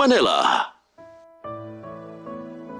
Manila.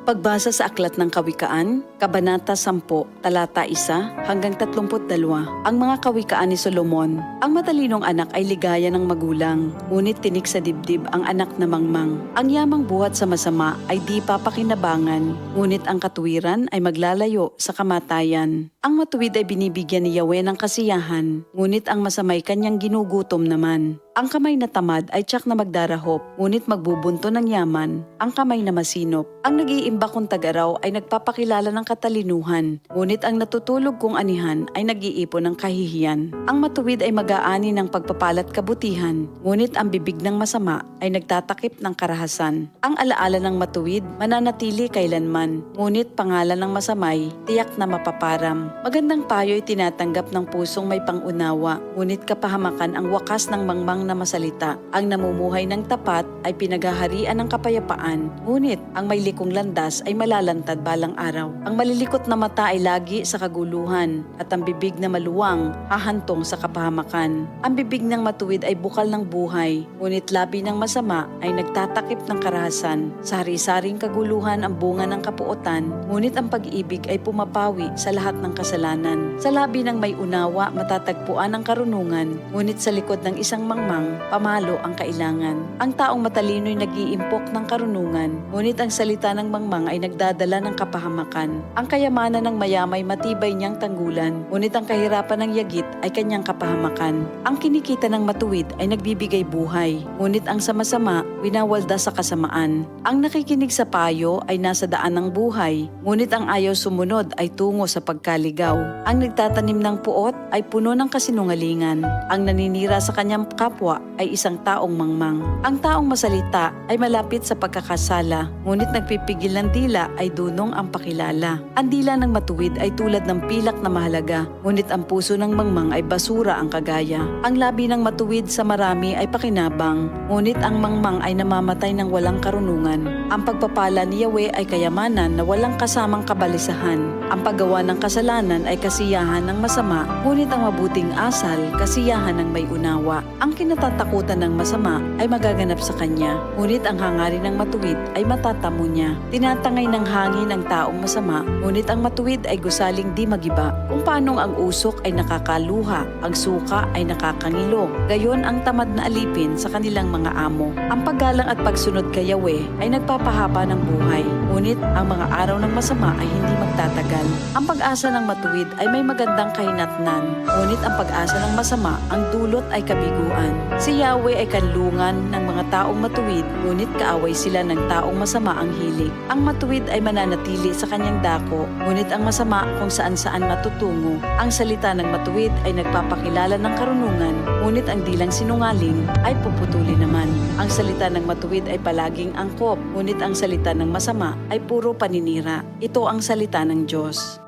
Pagbasa sa Aklat ng Kawikaan, Kabanata 10, Talata 1 hanggang 32. Ang mga kawikaan ni Solomon. Ang matalinong anak ay ligaya ng magulang, ngunit tinik sa dibdib ang anak na mangmang. Ang yamang buhat sa masama ay di papakinabangan, ngunit ang katuwiran ay maglalayo sa kamatayan. Ang matuwid ay binibigyan ni Yahweh ng kasiyahan, ngunit ang masamay kanyang ginugutom naman. Ang kamay na tamad ay tiyak na magdarahop, ngunit magbubunto ng yaman ang kamay na masinop. Ang nag-iimbak kong tagaraw ay nagpapakilala ng katalinuhan, ngunit ang natutulog kong anihan ay nag-iipon ng kahihiyan. Ang matuwid ay mag-aani ng pagpapalat kabutihan, ngunit ang bibig ng masama ay nagtatakip ng karahasan. Ang alaala ng matuwid mananatili kailanman, ngunit pangalan ng masamay tiyak na mapaparam. Magandang payo ay tinatanggap ng pusong may pangunawa, ngunit kapahamakan ang wakas ng mangmang na masalita. Ang namumuhay ng tapat ay pinaghaharian ng kapayapaan, ngunit ang may likong landas ay malalantad balang araw. Ang malilikot na mata ay lagi sa kaguluhan, at ang bibig na maluwang hahantong sa kapahamakan. Ang bibig ng matuwid ay bukal ng buhay, ngunit labi ng masama ay nagtatakip ng karahasan. Sa hari-saring kaguluhan ang bunga ng kapuotan, ngunit ang pag-ibig ay pumapawi sa lahat ng kasalanan. Sa labi ng may unawa matatagpuan ang karunungan, ngunit sa likod ng isang mangmang pamalo ang kailangan. Ang taong matalino'y nag-iimpok ng karunungan, ngunit ang salita ng mangmang ay nagdadala ng kapahamakan. Ang kayamanan ng mayamay matibay niyang tanggulan, ngunit ang kahirapan ng yagit ay kanyang kapahamakan. Ang kinikita ng matuwid ay nagbibigay buhay, ngunit ang sama-sama winawalda sa kasamaan. Ang nakikinig sa payo ay nasa daan ng buhay, ngunit ang ayaw sumunod ay tungo sa pagkaligaw. Ang nagtatanim ng puot ay puno ng kasinungalingan. Ang naninira sa kanyang kapwa ay isang taong mangmang. Ang taong masalita ay malapit sa pagkakasala, ngunit nagpipigil ng dila ay dunong ang pakilala. Ang dila ng matuwid ay tulad ng pilak na mahalaga, ngunit ang puso ng mangmang ay basura ang kagaya. Ang labi ng matuwid sa marami ay pakinabang, ngunit ang mangmang ay namamatay ng walang karunungan. Ang pagpapala ni Yahweh ay kayamanan na walang kasamang kabalisahan. Ang paggawa ng kasalanan ay kasiyahan ng masama, ngunit ang mabuting asal, kasiyahan ng may unawa. Ang kinatatakutan ng masama ay magaganap sa kanya, ngunit ang hangarin ng matuwid ay matatamo niya. Tinatangay ng hangin ang taong masama, ngunit ang matuwid ay gusaling di magiba. Kung paanong ang usok ay nakakaluha, ang suka ay nakakangilo, gayon ang tamad na alipin sa kanilang mga amo. Ang paggalang at pagsunod kay Yahweh ay nagpapahaba ng buhay, ngunit ang mga araw ng masama ay hindi magtatagal. Ang pag-asa ng matuwid ay may magandang kahinatnan, ngunit ang pag-asa ng masama ang dulot ay kabiguan. Si Yahweh ay kanlungan ng mga taong matuwid, ngunit kaaway sila ng taong masama ang hilig. Ang matuwid ay mananatili sa kanyang dako, ngunit ang masama kung saan-saan matutungo. Ang salita ng matuwid ay nagpapakilala ng karunungan, ngunit ang dilang sinungaling ay puputuli naman. Ang salita ng matuwid ay palaging angkop, ngunit ang salita ng masama ay puro paninira. Ito ang salita ng Diyos.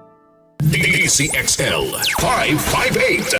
DCXL 558